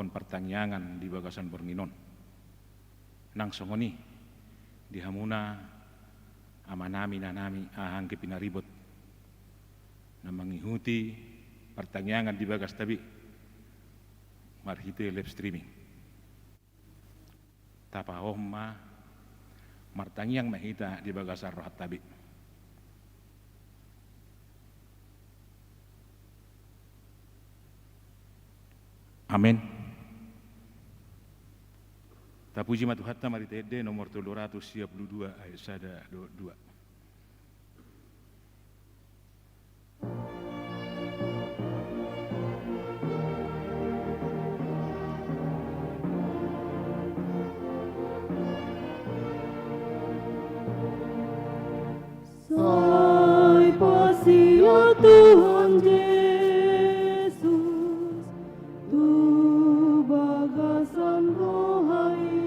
tahun pertanyaan di bagasan Bornginon. Nang songoni di hamuna amanami nanami ahang kepinaribot na mengikuti pertanyaan di bagas tabi marhite live streaming. Tapa homma martanyang mahita di bagasar rohat tabi. Amin. Tapuji matuhatta mari tede nomor 332 ayat 1 2. Sai pasti ya Tuhan Yesus, Tu bagasan rohani.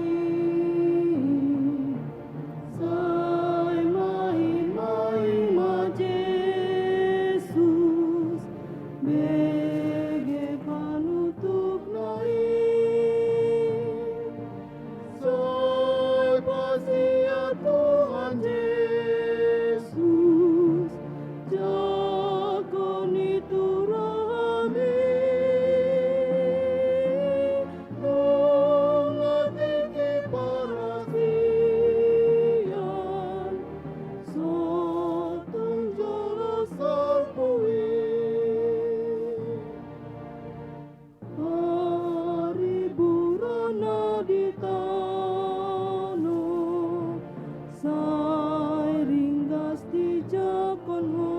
Sai mai Yesus, bege panutup nai. Sai pasti ya Tuhan Yesus, jakoni turami. Mengatiki parasian, sotong jelas sarpui. Hari burana di tanah, sai ringgas di jakonmu.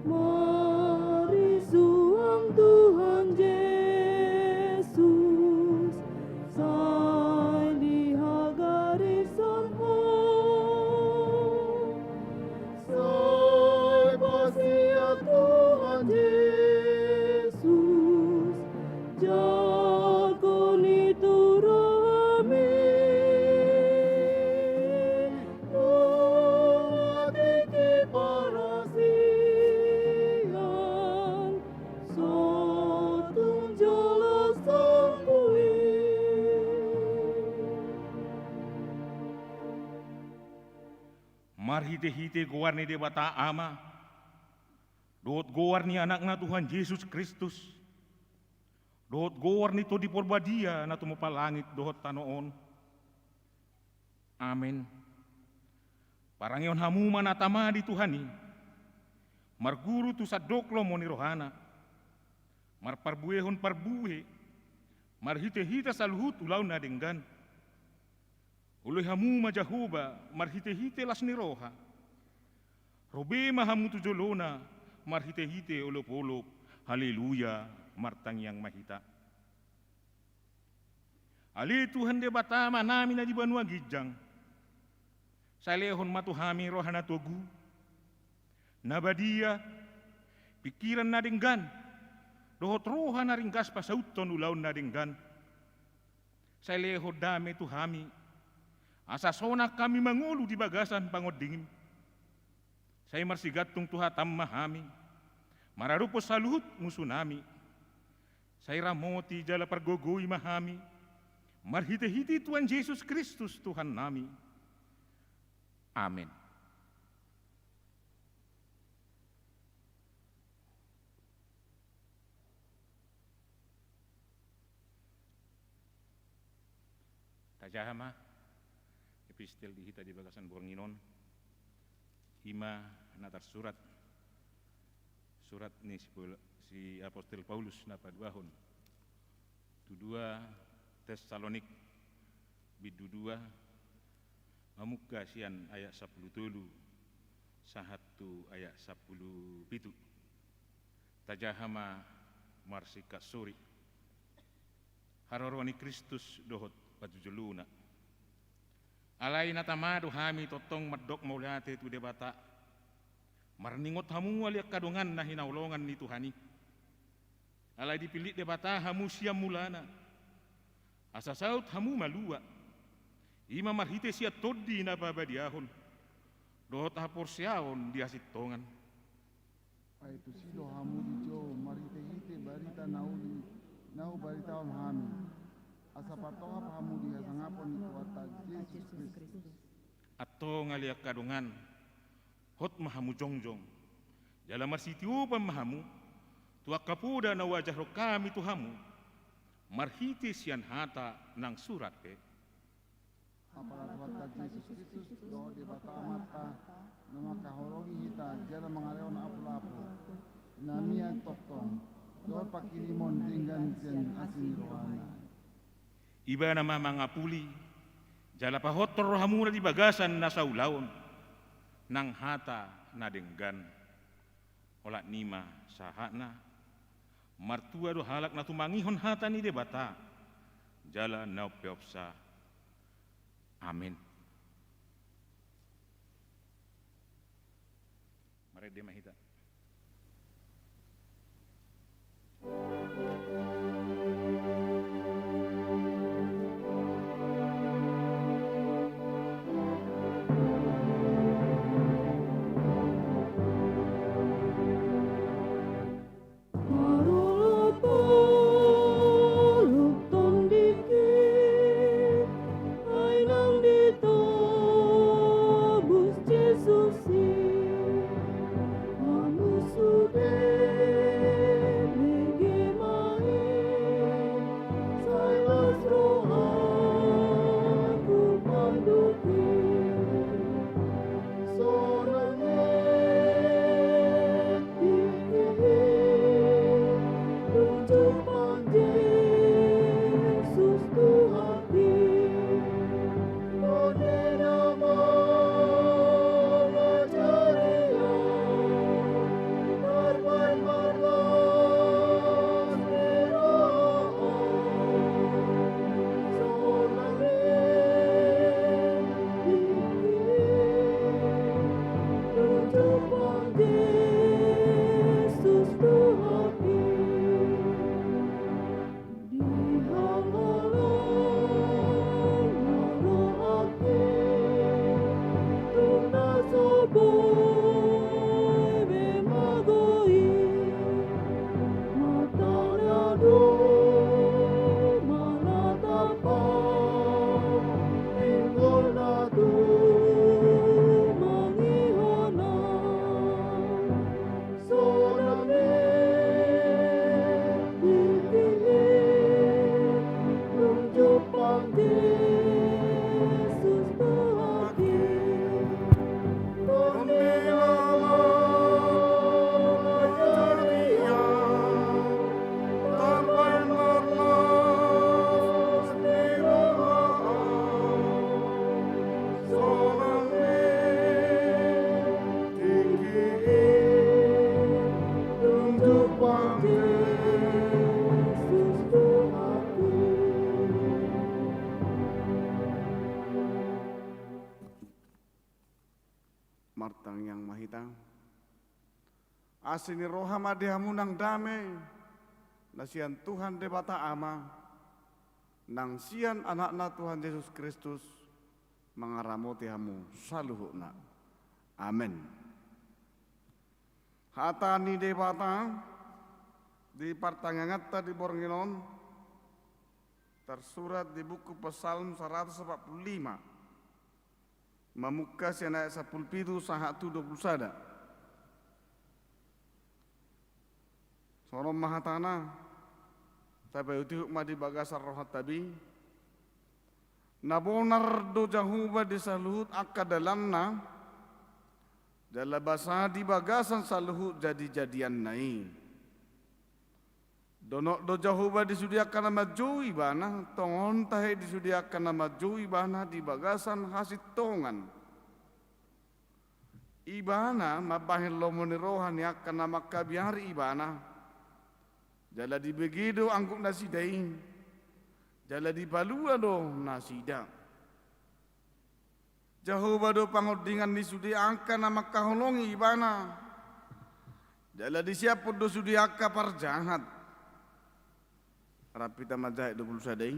Mari suam Tuhan Yesus, sai dihagari sampo. Sai pasti ya Tuhan Yesus, jakoni turami. Mengatiki parasian, sotong jelas sampui. Marhite-hite goarni de bata ama, dot goarni anakna Tuhan Yesus Kristus, dot goarni to di porbadia na tumupalangit dohot tanoon. Amin. Parangion hamuma na tama di Tuhani, marguru tu sadoklo moni rohana, marparbuehon parbuhe, marhite-hite saluhut ulau na denggan. Uluy hamuma Jahoba, marhite-hite las ni roha. Robe mahamu tujolona, marhite-hite olop-olop, haleluya, martangyang mahita. Ali Tuhan de batama namin na di banua gijang. Salehon matuhami rohana togu. Nabadia, pikiran na denggan. Dohot roha na ringgas pasauton ulaw na denggan. Salehon dame tuhami. Asa sonak kami mangulu di bagasan pangodingin. Saya marsigatong tuhatam mahami. Mararupos saluhut musunami. Saya ramoti jala pargogoy mahami. Marhite-hiti Tuhan Yesus Kristus Tuhan nami. Amin. Tajahama epistel dihita di bagasan Bornginon. Hima natar surat ni si Apostel Paulus na paduahon. Tudua Tesalonik bidudua Mamukka sian ayat 10 sahatu ayat 10 pitu. Tajahama marsika suri. Haroroni Kristus dohot pajujuluna. Alai natamadu hami totong medok maulate tu debata. Marningot hamu aliak kadongan na hinaulongan ni Tuhani. Alai dipilih debata hamu siam mulana. Asa saut hamu malua. Ima marhite sia todi na babadiahon. Dohot hapor siaon diasit tongan. Ay tu silo hamu di jo marhite hite barita hita nau baritaon hami. Asa patoha pahamu dia sangapon itu wata Yesus Kristus. Ato ngaliak kadungan, hot mahamu jongjong. Jala marsitiupan mahamu, tuak kapuda na wajah ro kami tuhamu, marhitis yan hata ng surat ke. Aparat wata Yesus Kristus doa di bata amata nama kahorogi hita jala mangaleon apu-apu. Namia toktong, doa pakilimon dinggan jen asin rohana. Iba na mga puli, jala pahotor rohamura di bagasan na saulaon, nang hata na denggan. Ola nima sahana, martua do halak na tumangihon hata ni debata, jala na peopsa. Amin. Mari dia mahita. Martang yang mahitang asini rohama dehamu nang damai nasian Tuhan debata ama nang sian anak-na Tuhan Yesus Kristus mengaramoti hamu saluhukna amin. Hata ni debata di partangangatta di Bornginon tersurat di buku Psalm 145 Mamukas yang ayat 17 sahatu 21. Sorom mahatana tapi uti hukma di bagasar rohat tabi nabonar do jahuba di saluhut akadalanna jala basa di bagasan saluhut jadi-jadian nai donok do jahuba disudiakan nama jui bana tongon tahe disudiakan nama jui bana di bagasan hasit tongan ibana mabahin lomoni rohani akan nama kabiari ibana jala di begido angguk nasidain jala di balua do nasida jahuba do pangodingan disudiakan nama kaholongi ibana jala disiaput do sudiaka parjahat Rapita majahit 20 sadai.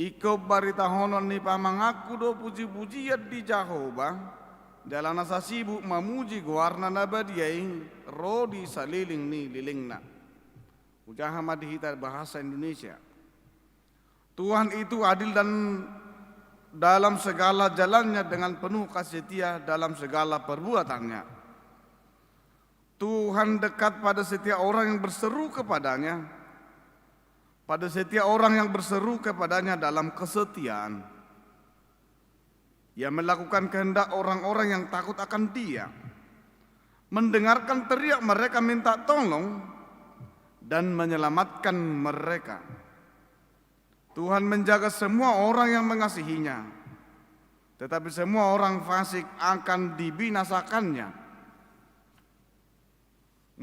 Ikaw barita honon ni pamangaku do puji-pujian di Jehovah. Jalana sa sibuk mamuji guarna nabadiyay rodi saliling ni lilingna. Ujaha madihita bahasa Indonesia. Tuhan itu adil dan dalam segala jalannya dengan penuh kasih setia dalam segala perbuatannya. Tuhan dekat pada setiap orang yang berseru kepadanya, pada setiap orang yang berseru kepadanya dalam kesetiaan. Ia melakukan kehendak orang-orang yang takut akan Dia, mendengarkan teriak mereka minta tolong, dan menyelamatkan mereka. Tuhan menjaga semua orang yang mengasihinya, tetapi semua orang fasik akan dibinasakannya.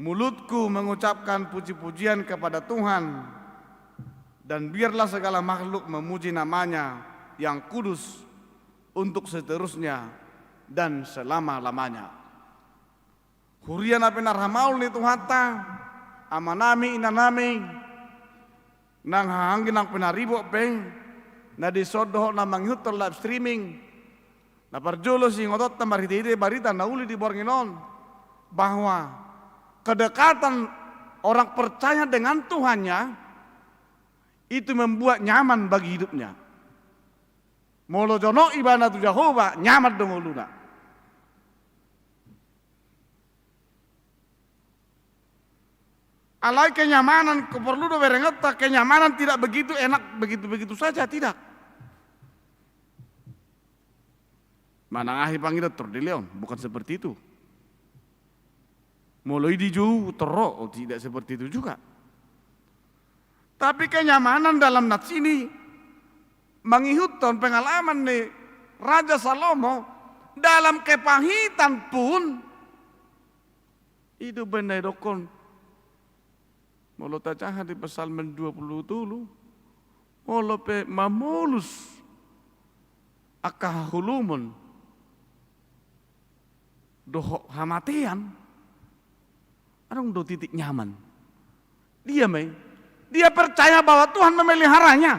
Mulutku mengucapkan puji-pujian kepada Tuhan, dan biarlah segala makhluk memuji namanya yang kudus untuk seterusnya dan selama-lamanya. Hurian api narhamaul ni Tuhata, amanami inanami, nang hahangin ang pinaribo peng, na disodoh na manghutor live streaming, na parjulo si ngotot na mariti barita na uli di Bornginon, bahwa kedekatan orang percaya dengan Tuhannya itu membuat nyaman bagi hidupnya. Molo jono ibana tu Jehovah nyaman dong uluna. Alai kenyamanan perlu do berengeta, kenyamanan tidak begitu enak begitu saja, tidak. Manangahi panggil Tordeleon, bukan seperti itu. Mulai diju terok, tidak seperti itu juga. Tapi kenyamanan dalam nats ini mengikutkan pengalaman nih Raja Salomo dalam kepahitan pun itu benar dokon. Molo tacaha di Psalm 20 dulu, molo pe mamulus akahulumun doh hamatian, anong do titik nyaman. Dia percaya bahwa Tuhan memeliharanya.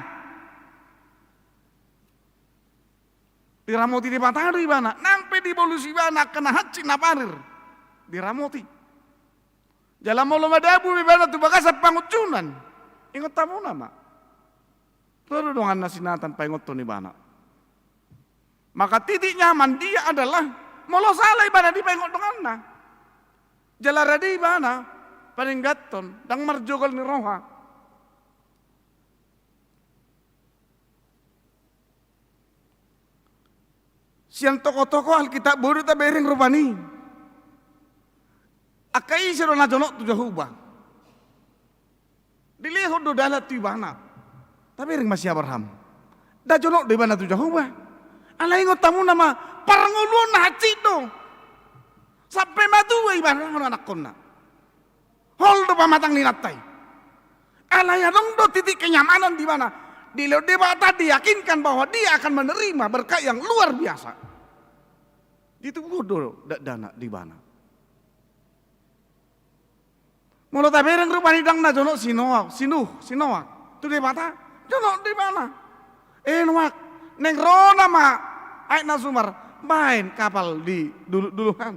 Diramoti di Batari bana, nampe di bolusi bana kena haci naparir, diramoti. Jalan molo madabu bibana tu bakasa pangucunan. Ingat tamu nama. Lalu dengan nasinatan pengot tu ni bana. Maka titik nyaman dia adalah molo salah ibana di pengot dengan na. Jalara di ibana paling gaton dang marjogal ni roha. Siang toko-toko Alkitab bodoh tak bering rupani. Akai siro na jonok tu Jehovah. Dilihod do dalat tu ibana. Tapi ring masih Abraham. Da jonok do ibana tu Jehovah. Alai ingot tamu nama paranguluan na hati do. Sampai matu ibana ng anak kona. Hol do pamatang ninattay. Alai adong do titik kenyamanan di mana. Dilo debata diyakinkan bahwa dia akan menerima berkat yang luar biasa. Itu bodoh dana di mana. Mula tabereng rupani dang na jono sinuh. Tu di mata, jono di mana? Nuak, neng rona ma, ay na sumar, main kapal di duluhan.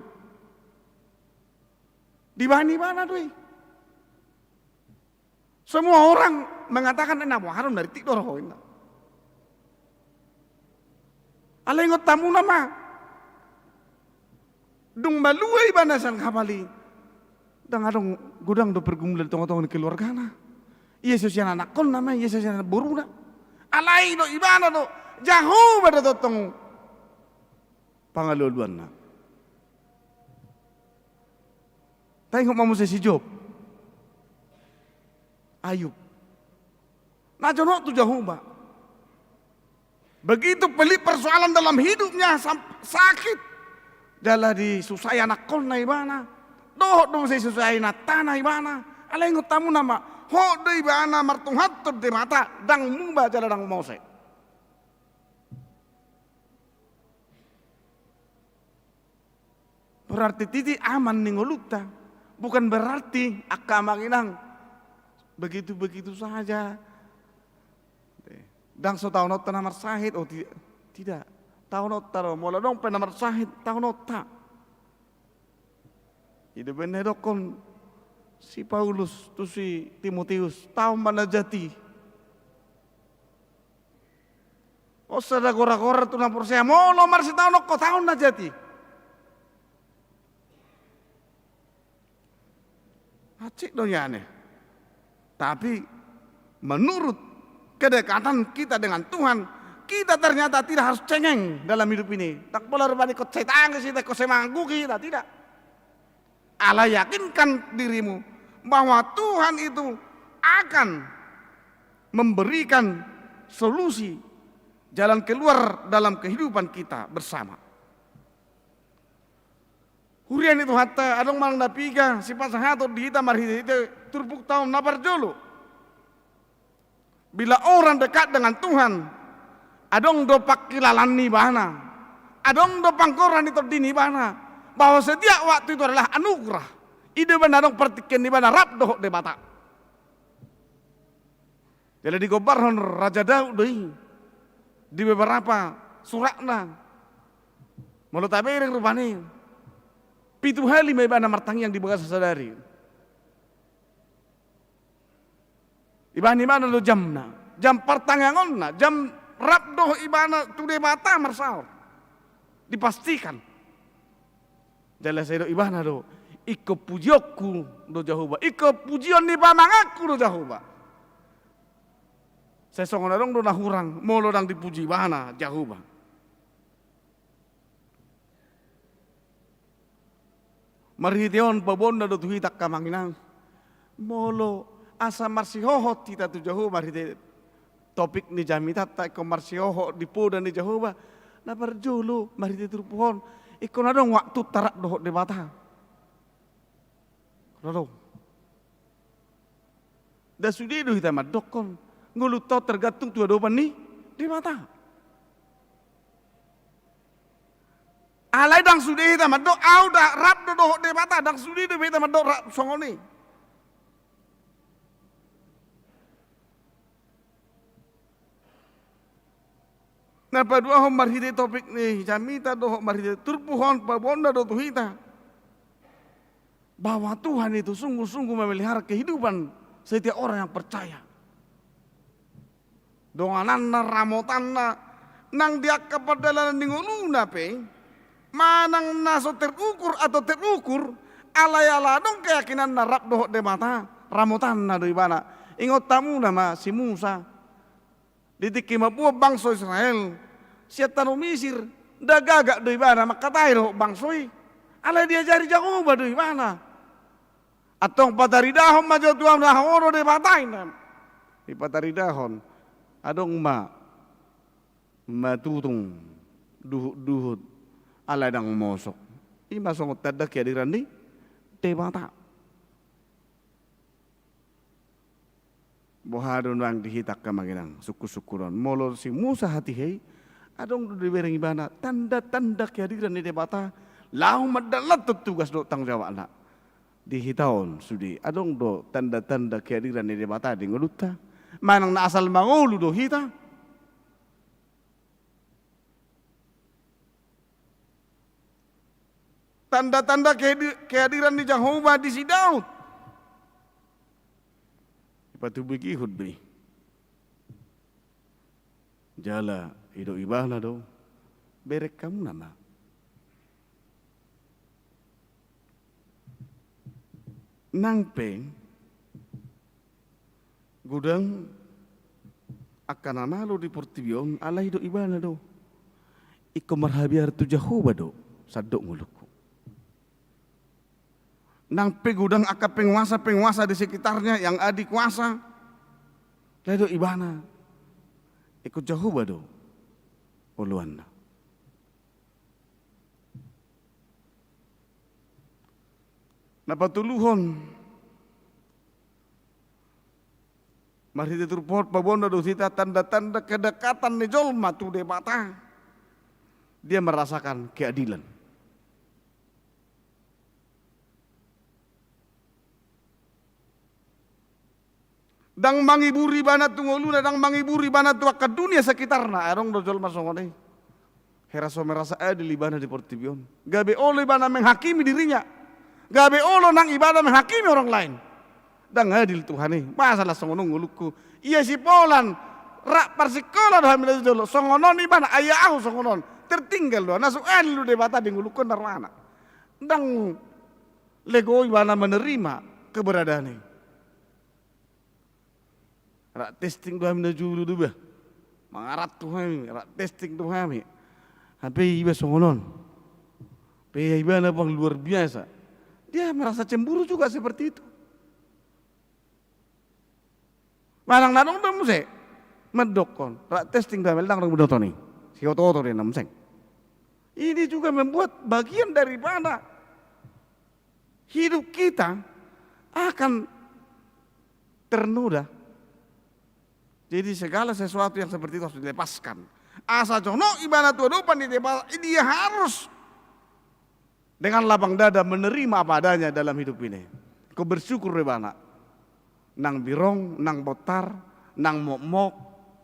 Di mana tuh? Semua orang mengatakan enak harum dari tidur ho ina. Alengot tamu nama. Dung maluai banasan kapali. Dang adong gudang do pergumulan tong-tong keluarga na. Yesus yang anak kon nama Yesus yang buru na. Alai do ibana do jauh pada totong pangaluluan na. Tengok mamu si Job. Ayub. Nah jono tu jauh ba. Begitu pelik persoalan dalam hidupnya sakit. Jala di susah anak kon na ibana. Doh saya susah na tanah ibana. Alai ngutamu nama. Ho do ibana martunghatur di mata. Dang mumba jala dang mose. Berarti titik aman ningoluta. Bukan berarti akamanginang begitu-begitu saja. Dang so taunot namar sahid. Oh tidak. Taunot taro. Mula dong penamar sahid. Taunot tak. Itu benar dokon Si Paulus tu si Timotius tahu mana jati. O sada gora-gora tu nampur saya mau lomar si tahu nokko tahu na jati. Acik donya aneh. Tapi menurut kedekatan kita dengan Tuhan, kita ternyata tidak harus cengeng dalam hidup ini. Tak boleh rupanya kau setan kita, kau semanggu kita, tidak. Allah yakinkan dirimu bahwa Tuhan itu akan memberikan solusi jalan keluar dalam kehidupan kita bersama. Hurian itu hatta adong mang napiga sifat sahato dihita marhita itu turpuk tahun napar jolo. Bila orang dekat dengan Tuhan, adong do pakilalan ni bana, adong do pangkoran itu dini bana, bahwa setiap waktu itu adalah anugerah. Ide bana adong pertikan ni bana rap doh de bata. Jadi di gobarhon Raja Daud doi di beberapa suratna, mulut abireng rupani. Pitu hali may bana martang yang dibaga sa sadari. Iban ibana lo jam na. Jam pertangangon na. Jam rapdoh ibana tude bata marsal. Dipastikan. Jala sa ibana do. Iko pujiokku do Jahoba. Iko pujion ni pamangaku do Jahoba. Saya songon adong do nahurang. Molo dang dipuji ibana Jahoba. Marhiteon pabonda do tuhitak kamanginang. Molo asa marsihoho tita tu Jahoba marhite topik ni jamitat ta ko marsihoho di poda ni Jahoba. Na parjolo marhite turpuhon iko na dong waktu tarak doh de bata. Kono. Da sudi do hita madokon ngulu to tergantung tu adopan ni de bata. Alai dang sudi hita madok au da rap do doh de bata dang sudi do hita madok rap songoni. Nah padua hom marhide topik nih jamita doh marhide turpuhon pabonda do tuhita. Bahwa Tuhan itu sungguh-sungguh memelihara kehidupan setiap orang yang percaya. Dongananna ramotanna nang dia kepada ninguluna pe. Manang naso terukur atau terukur alay-ala dong keyakinan narap doh de mata ramutan na do ibana ingot tamu nama si Musa ditiki mapua bangsa Israel siat tanu Misir dagagak do ibana makatai do bangsoi alay dia jari Jahoba do ibana atong pataridahon majo tuam na horo de batai na di pataridahon adong matutung duhut alay dang mosok. Ima songot tada kehadiran ni debata. Bohadon wang dihitak kamaginang suku-sukuron. Molor si Musa hati hei adong dibereng ibana tanda-tanda kehadiran ni debata. Lau madalat tugas do tang jawab anak. Dihitaon sudi adong do tanda-tanda kehadiran ni debata di nguluta. Manang na asal mangulu do hita. Tanda-tanda kehadiran di Jahoba di si Daud. Patu begihud be. Jala hidup ibana do. Berek kamu nama. Nangpeng gudang akan analo di portibion ala hidup ibana do. Iko marhabiar tu Jahoba do. Sadok nguluk. Nang pegudang akap penguasa di sekitarnya yang adik kuasa. Lalu ibana. Ikut Jahoba do. Oluanda. Napatuluhon. Mari diturpot pabonda do sita tanda-tanda kedekatan ni jolma tu de bata. Dia merasakan keadilan. Dang mangiburi bana tungoluna dang mangiburi bana tu ka dunia sekitarna arong dojol masongone heraso merasa adil ibana di portibion gabe olo ibana menghakimi dirinya gabe olo nang ibana menghakimi orang lain dang adil Tuhan masalah songono nguluku iya si Polan rak persikola doh hamil jolo songonon ibana ayah aku songonon tertinggal doh nasu adil de bata di ngulukun narwana dang lego ibana menerima keberadaan ini rak testing doh hamil jolo dulu mangarat Tuhan rak testing Tuhan tapi iba songonon pe ibana bang luar biasa dia merasa cemburu juga seperti itu. Manang nanong dong musik, medokon, rak testing damel dang rong bedotoni, si oto dia namseng. Ini juga membuat bagian daripada hidup kita akan ternoda. Jadi segala sesuatu yang seperti itu harus dilepaskan. Asa jono ibadah tuadupan dia harus dengan lapang dada menerima apa adanya dalam hidup ini. Kau bersyukur rebana. Nang birong, nang botar, nang mok-mok,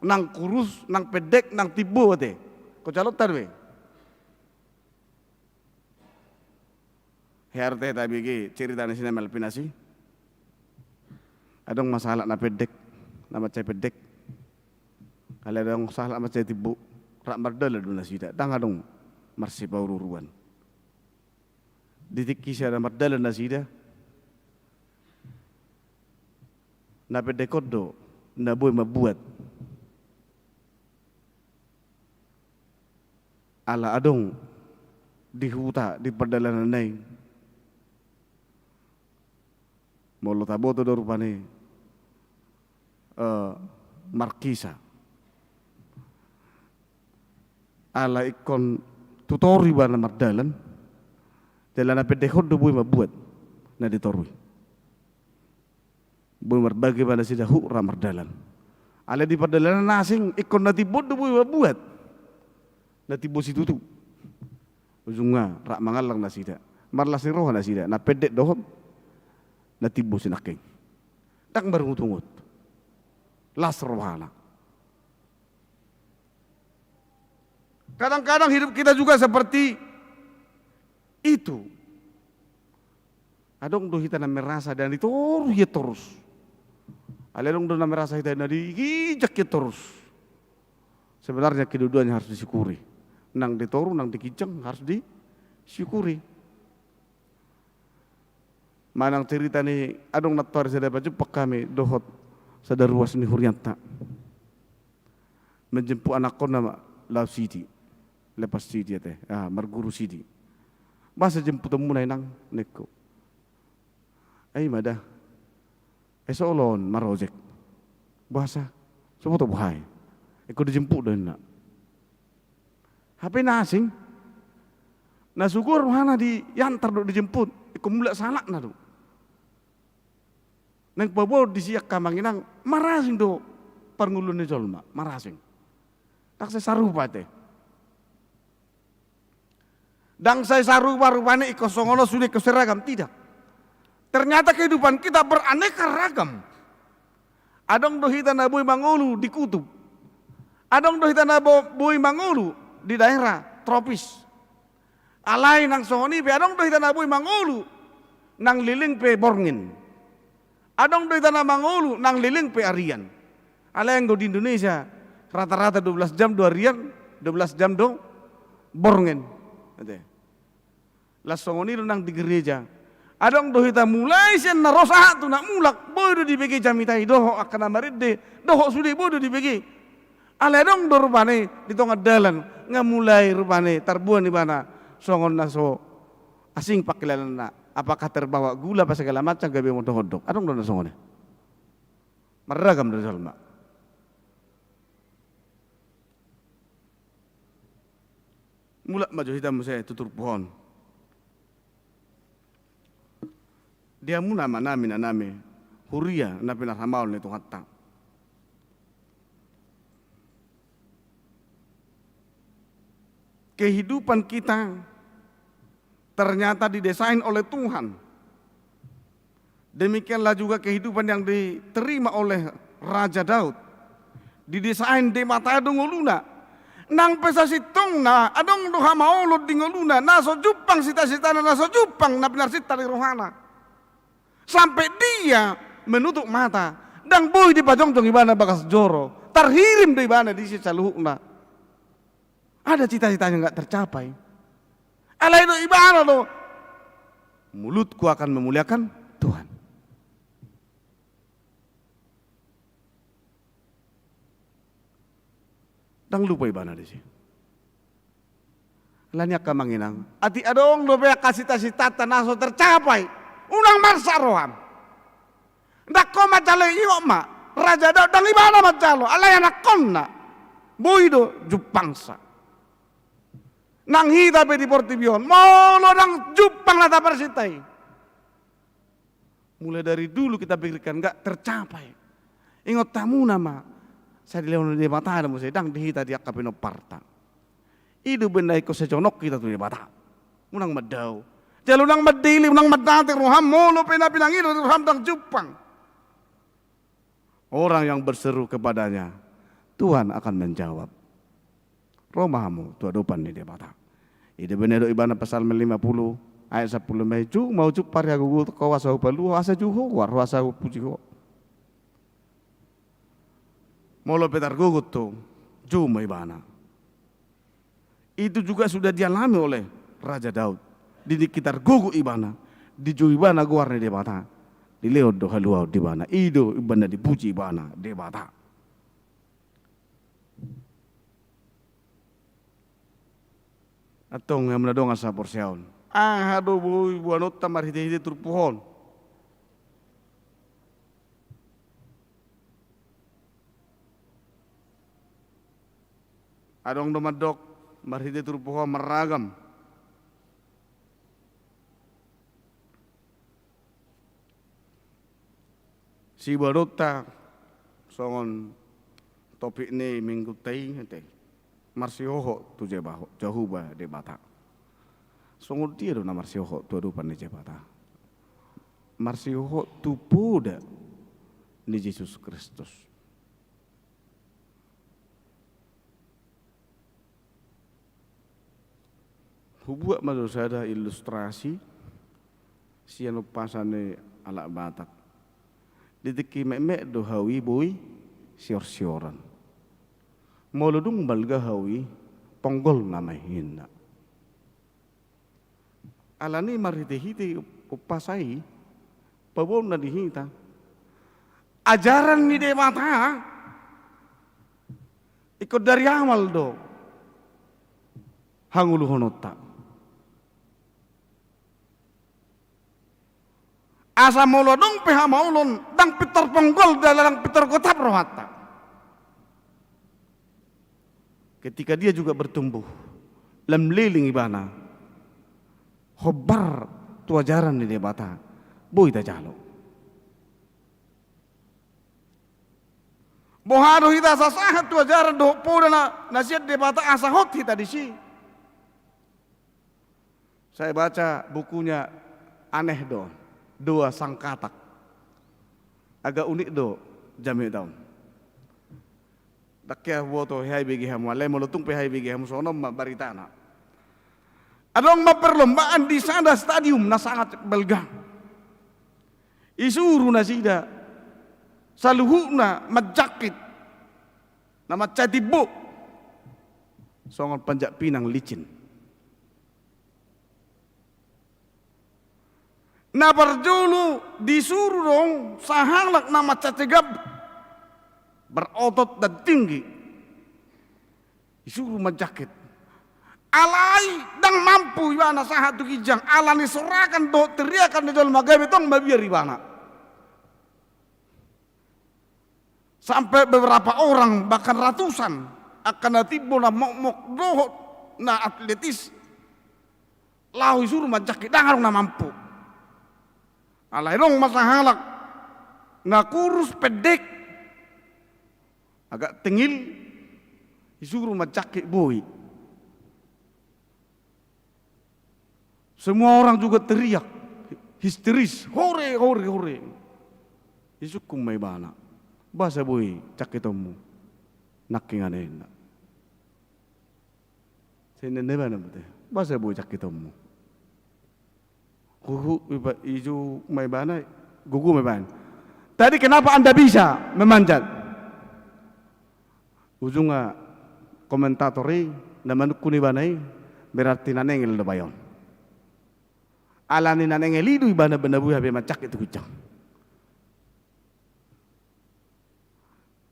nang kurus, nang pedek, nang tibu te. Kau calot tarwe. Herte tabi ke cerita ni sini melpinasi. Adong masalah na pedek, na macai pedek. Kalau adong masalah macai tibu, rak mardala dulu nasi dah. Dang adong marsi paururuan. Ditik kisah ada mardala nasi dah. Na pedekodo na boy mabuat ala adong di huta di perdalangan nai molo taboto do rupane markisa ala ikon tutori bana mardalan dalam na pedekodo boy mabuat na ditorwi berbagai pada sida hu ramardalan. Ale di perdalanan nasing ikon natibod do buat. Natibod situ tu. Ujungnya rak mangalang nasida. Marlas roh nasida. Na pedek dohom. Natibod sinaking. Tak beruntungut. Las rohana. Kadang-kadang hidup kita juga seperti itu. Adong do hita na merasa dan itu ya terus. Alelong do na merasa hita na digijak ya terus. Sebenarnya kedudukannya harus disyukuri. Nang ditoru, nang dikijang harus disyukuri. Manang cerita ni adong nator sada baju pak kami dohot sada ruas ni Hurianta. Menjemput anak ko nama Lau Sidi. Lepas Sidi teh, Marguru Sidi. Masa jemput temu nang neko. Ay mada. Esolon marojek. Bahasa semua tu buhay. Iko dijemput dan nak. HP nasing. Nasugur mana di yantar do dijemput. Iko mulak salak na do. Nang bawa disiak kamanginang marasing do parngulun ni jolma marasing. Tak saya sarupa teh. Dang saya sarupa rupane iko songono sudah keseragam tidak. Ternyata kehidupan kita beraneka ragam. Adong dohita na boy mangulu di kutub. Adong dohita na boy mangulu di daerah tropis. Alay nang songoni pe adong dohita na boy mangulu nang liling pe borngin. Adong dohita na mangulu nang liling pe arian. Alay yang di Indonesia rata-rata 12 jam 2 arian, 12 jam do borngin. Las songoni nang di gereja. Adong dohita mulai sen na rosa tu nak mulak boy do dibagi jamitai doho akan amaride doho sudah boy do dibagi ale dong do rupane di tengah dalan ngamulai rupane tarbuan di mana songon naso asing pakilan na apakah terbawa gula apa segala macam gabe mo dohodok adong do nasongone maragam do jalma mulak maju hitam saya tutur pohon. Dia mu nama nami Huria na pinaramaw nito hatta. Kehidupan kita ternyata didesain oleh Tuhan. Demikianlah juga kehidupan yang diterima oleh Raja Daud. Didesain di mata dongoluna. Nang pesa sitong na adong doha maulod dingoluna naso jupang sita-sita na naso jupang na pinarsita di rohana. Sampai dia menutup mata, dan boy di pajong ibana bakas joro, terhirim di ibana di sisa luhukna. Ada cita-citanya nggak tercapai. Ala itu ibana lo, mulutku akan memuliakan Tuhan. Dan lupa ibana di sini. Lanya kamanginang. Ati adong lupa kasih cita-cita naso tercapai. Unang marsa roham. Ndak ko macalo iyo ma. Raja daw dang ibana macalo. Alay anak konna. Boydo jupangsa. Nang hita pe di Portibion. Molo nang jupang nata persitay. Mulai dari dulu kita pikirkan enggak tercapai. Ingat tamu nama. Saya di leon di mata ada musai dang dihita dia kapino parta. Idu benda iko sejonok kita tuh di mata. Unang madau. Jalunang madili, unang madate roham molo pinang itu roham dang jupang. Orang yang berseru kepadanya, Tuhan akan menjawab. Romahamu tua dopan di mata. Idu benda ibana pasal 50 ayat 10 meju mau cupar ya gugu kawas palu asa juho war asa puji ho. Molo petar gugut tuh, cuma ibana. Itu juga sudah dialami oleh Raja Daud. Di sekitar gugut ibana, di ju ibana guarne di bata, di leod do haluau di bana, ido ibana dipuji ibana di bata. Atong yang menadong asa porsiaon. Hado boy buanot tamar hide turpuhon. Adong domadok marhide turpuhon meragam. Si barota songon topik ni minggu tei hete. Marsioho tu jebaho jahuba de bata. Songon dia do na marsioho tu adupan ni jebata. Marsioho tu poda ni Yesus Kristus. Hubuat manusia ada ilustrasi siano pasane alak batak. Didiki mek do hawi boy sior-sioran. Molodung balga hawi ponggol namai hinda. Alani marhite-hite upasai pabon na dihita. Ajaran ni de mata ikut dari amal do. Hangulu honota. Asa molodong peha maulon dang pitor ponggol dalam pitor kotap rohata. Ketika dia juga bertumbuh lam liling ibana hobar tu ajaran di debata boy ta jalo. Boharo hita sasahat tu ajaran do poda na nasihat debata asa hot hita di si. Saya baca bukunya aneh do. Dua sang katak agak unik do jami daun dakya woto hai begi hamu ale molutung pe hai begi hamu sono baritana adong perlombaan di sana stadium na sangat belgang isuru na sida saluhuna majakit nama catibo songon panjak pinang licin. Na berjulu disuruh dong sahalak nama cacegab berotot dan tinggi disuruh majakit alai dan mampu ibana sahatu kijang alani sorakan do teriakan di dalam magabe tong babiar ibana sampai beberapa orang bahkan ratusan akan natibo na mok dohot na atletis lau disuruh majakit dangarong na mampu. Alai dong masa halak na kurus pedek agak tengil disuruh macakik boy. Semua orang juga teriak histeris hore hore hore. Isukum may bana basa boy cakitomu nakinganen. Senen nebana bete basa boy cakitomu. Gugu iba iju may bana gugu may ban Tadi kenapa Anda bisa memanjat? Ujungnya komentatori naman kuni banay berarti nanengel do bayon. Alani nanengel idu ibana benabu habe macak itu kucang.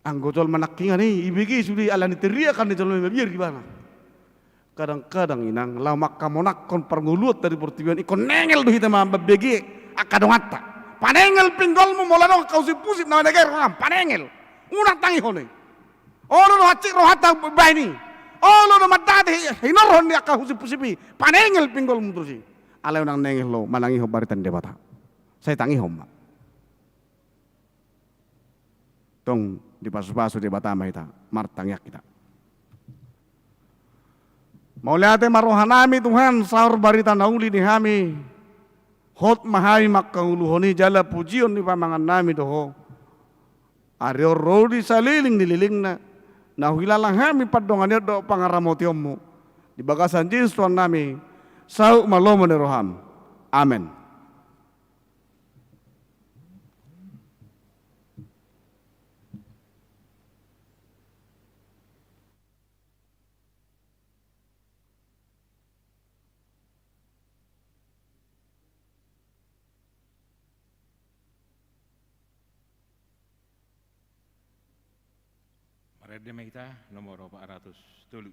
Anggotol manakingan ni ibigi sudi alani teriakan di jalan biar gimana? Kadang-kadang inang lamak kamonak kon pernguluat dari pertiwian ikon nengel do hita mamba begi akadongata. Panengel pinggolmu molano kau si pusit na negara ram panengel. Unang tangi hone. Olo no hacik rohata baini. Olo no matade hinoron ni aka husi pusipi. Panengel pinggolmu terus. Alayo nang nengel lo manangi ho baritan debata. Saya tangi homma. Tong di pasu-pasu debata mahita martangyak kita. Mauliate marohanami Tuhan sahur barita nauli ni hami. Hot mahai makkauluhoni jala pujion ni pamangan nami doho. Aryo rodi saliling nililing na. Nahuilalang hami padongannya do pangaramotiomu. Di bagasan jins tuan nami. Sauk malomo ni roham. Amen. Marede Mahita nomor 403.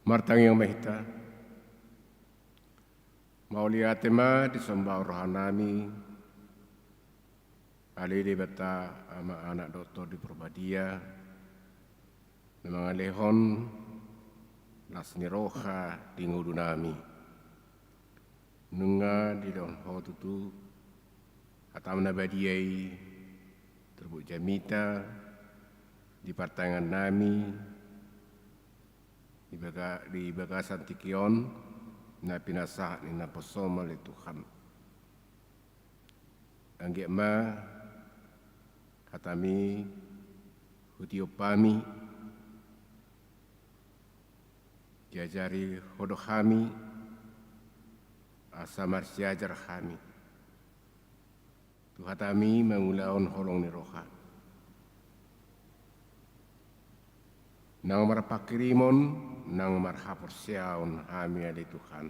Martang yang Mahita, maulia tema disembah rohanami, ali di bata ama anak doktor di Purbadia, memang alehon nasni roha di ngudunami, nunga di daun hotutu, atam nabadiai, terbuk jamita, di partangan nami, di bagasan tikion na pinasah ni na posoma le Tuhan. Angge ma katami hutiopami diajari hodohami asa marsiajar kami. Tuhatami mengulaon holong ni roha. Nang marapakirimon, nang marhapor siyaon hami ali Tuhan.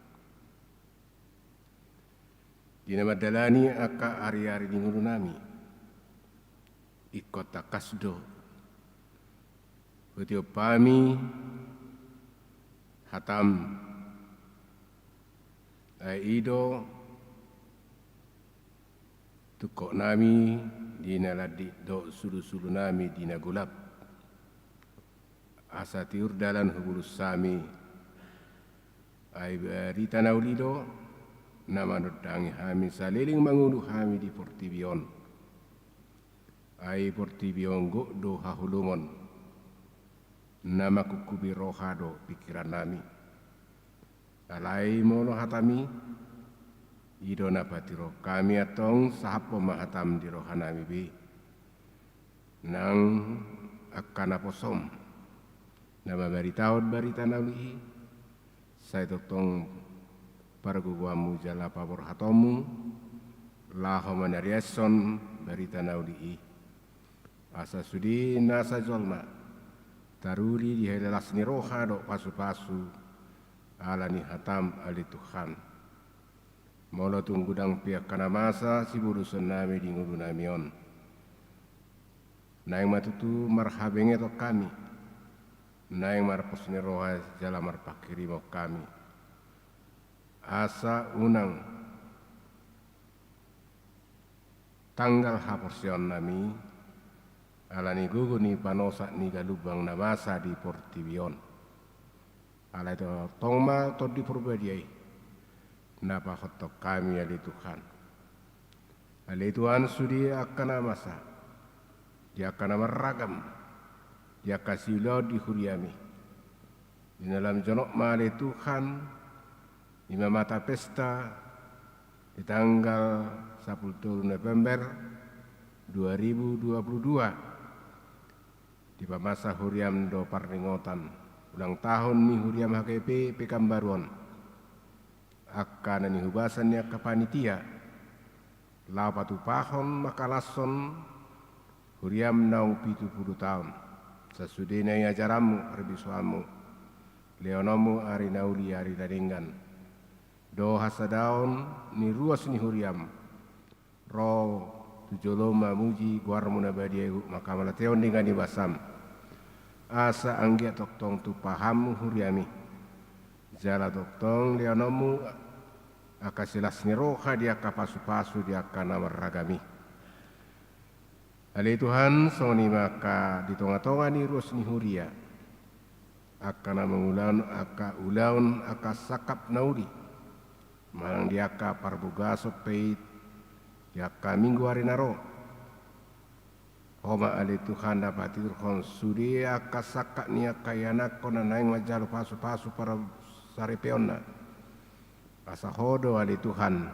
Dinamadalani aka ari-ari di ngulo nami. Ikota kasdo. Hutio pami hatam aido tukok nami dinaladi do sulu-sulu nami dinagulap. Asa tiur dalan hubulus sami ay rita naulido nama nodangi hami saliling mangulu hami di Portibion ay Portibion go do hahulumon nama kukubi rohado pikiran nami alai mono hatami idona patiro kami atong sahap pemahatam di rohanami bi nang akana posom nama baritaon barita naulihi saya totong parguguamu jala pabor hatomu laho manariason barita naulihi asa sudi nasa jolma taruri di hedalas ni roha do pasu-pasu ala ni hatam ali Tuhan molo tunggudang pihak kana masa si burusan nami di ngudu namion naing matutu marhabenge to kami naing marpos ni roha jala marpakiri mo kami asa unang tanggal haporsion nami ala ni gugu ni panosa ni galubang na masa di Portibion ala itu tongma to di perbadiai napa hotok kami ali Tuhan ali Tuhan sudi akan masa dia akan meragam dia kasih lo di huriami di dalam jonok mali Tuhan di mata pesta di tanggal 10 November 2022 di masa huriam do parningotan ulang tahun ni huriam HKP Pekambaruan akan ni hubasan ni kapanitia lapatu pahon makalason huriam naung 70 tahun sesudena ya jaramu arbisuamu leonomu ari nauli ari daringan do hasadaon ni ruas ni huriam ro tujoloma muji guarmu nabadieu makamala teon dengan ni basam asa anggia toktong tu pahamu huriami jala toktong leonomu akasilas ni roha dia kapasu-pasu dia kana maragami ali Tuhan soni maka di tonga-tonga ni ruas ni huria akana mengulaun aka ulaun aka sakap naudi malang dia ka parbugaso peit dia ka minggu hari naro homa ali Tuhan dapat irhon sudi aka sakak ni aka yana kona naing majalo pasu-pasu para saripeonna asa hodo ali Tuhan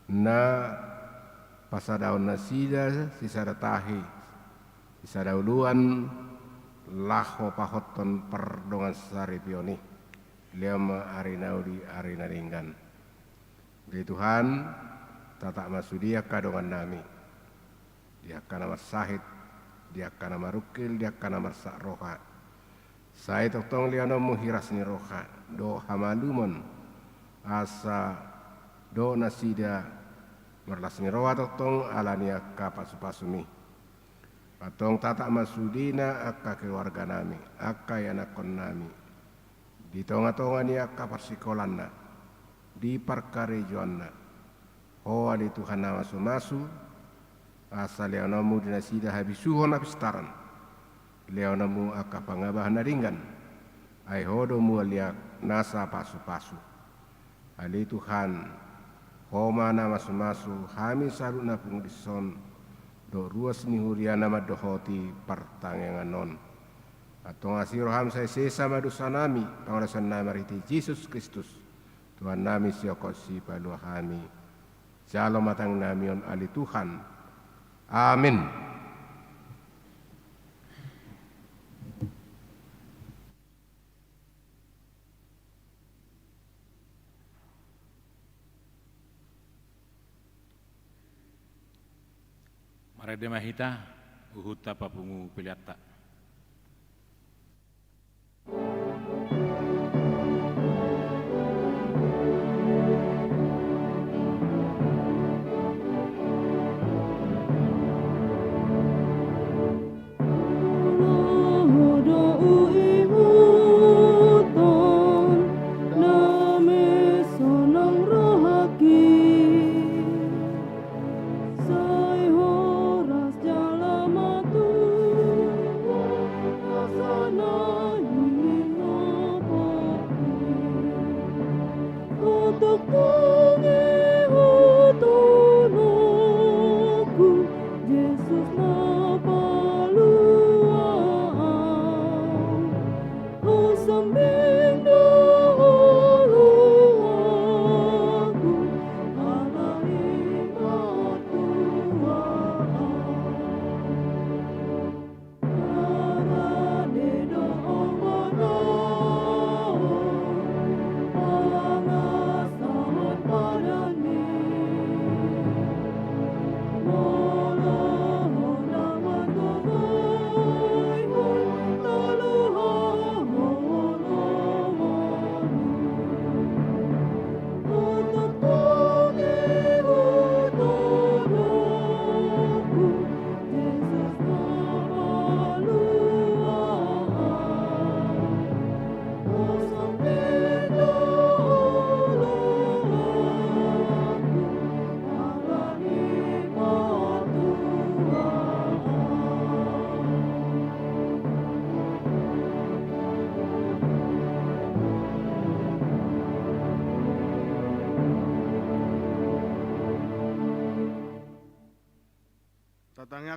na pasadaon nasida sisada tahi sisada uluan laho pahoton perdongan sari pioni lema arinaudi arinaringgan di Tuhan tata masudia kadongan nami dia kana masahid dia kana marukil dia kana marsak roha saya totong liano muhiras ni roha do hamalumon asa do nasida merlas ni roha totong alania kapasu-pasumi atong tata masudina akka keluarga nami akka yanakon nami di tonga-tonga ni akka persikolanna di parkarejoanna ho ali Tuhan na masu-masu asa leonamu dinasida habisuhon apistaran leonamu akka pangabah naringgan ai hodo mualiak nasa pasu-pasu ali Tuhan homa na masu-masu hami saruna pungdison do ruas ni huriana madohoti partangengan non atong asiro ham saya sesa madusanami pangarasan nama riti Yesus Kristus Tuhan nami siokosi palu hami jalo matang namion ali Tuhan amin. Marade mahita uhuta papungu piliata.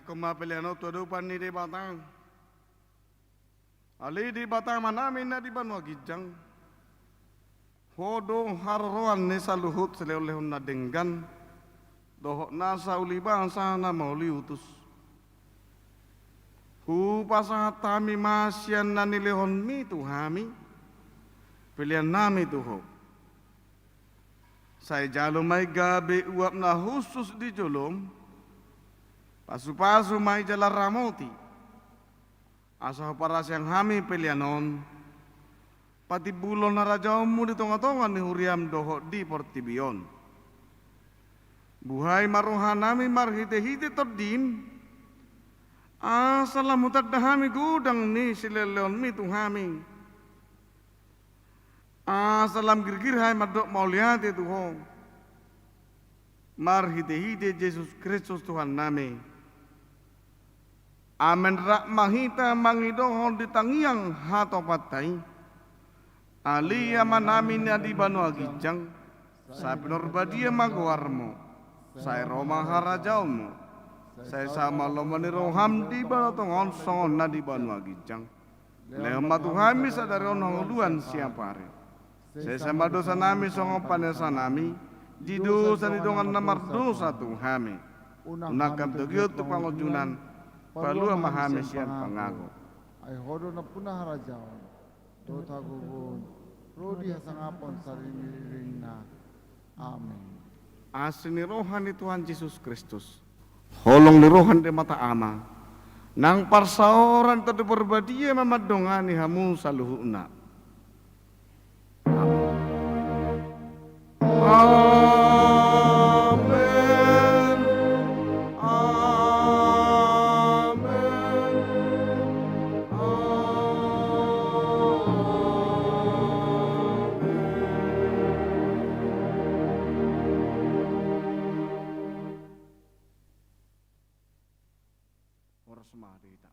kumapiliano tudupan ni di batang. Ali di batang manamin na di banwa gijang. Hodo haruan ni saluhut selewlehon na denggan. Dohok nasa ulibang sana mauli utus. Hupasa tami masyan na nilehon mi tuhami. Pilihan nami tuho. Saya jalo may gabi uap na husus di jolom. Pasu-pasu may jala ramoti. Asa para siyang hami pilihanon. Pati bulon na rajaw mo di tonga-tonga ni huriam doho di portibion. Buhay maruhan nami marhite-hite todin. Salamutat dahami gudang ni sileleon mi tuhami. Salam girgir hai madok mauliate tuho. Marhite-hite Yesus Kristus Tuhan nami. Amen rak mahita mangidohon di tangiang hato patay. Alia manami na di banu agijang. Sa pinurbadia magwarmo. Sa Roma harajawmo. Saya sama lomba ni roham di bawah tongon songon na di bawah agijang. Leo matuhami sadari onong uluan siapare. Saya sama dosa nami songon panesa nami. Di dosa di dongan namar dosa tuhami. Unakam tugyot tu pangojunan. Palu mahami sian pangago. Ay hodo na punah harajawan. Dota gubun. Rodi hasangapon sarili na. Amin. Asini rohani Tuhan Yesus Kristus. Holong ni rohan de mata ama. Nang parsaoran tadi berbadia mamadongani hamu saluhuna. Amen. Amen. Amen. Oras madita.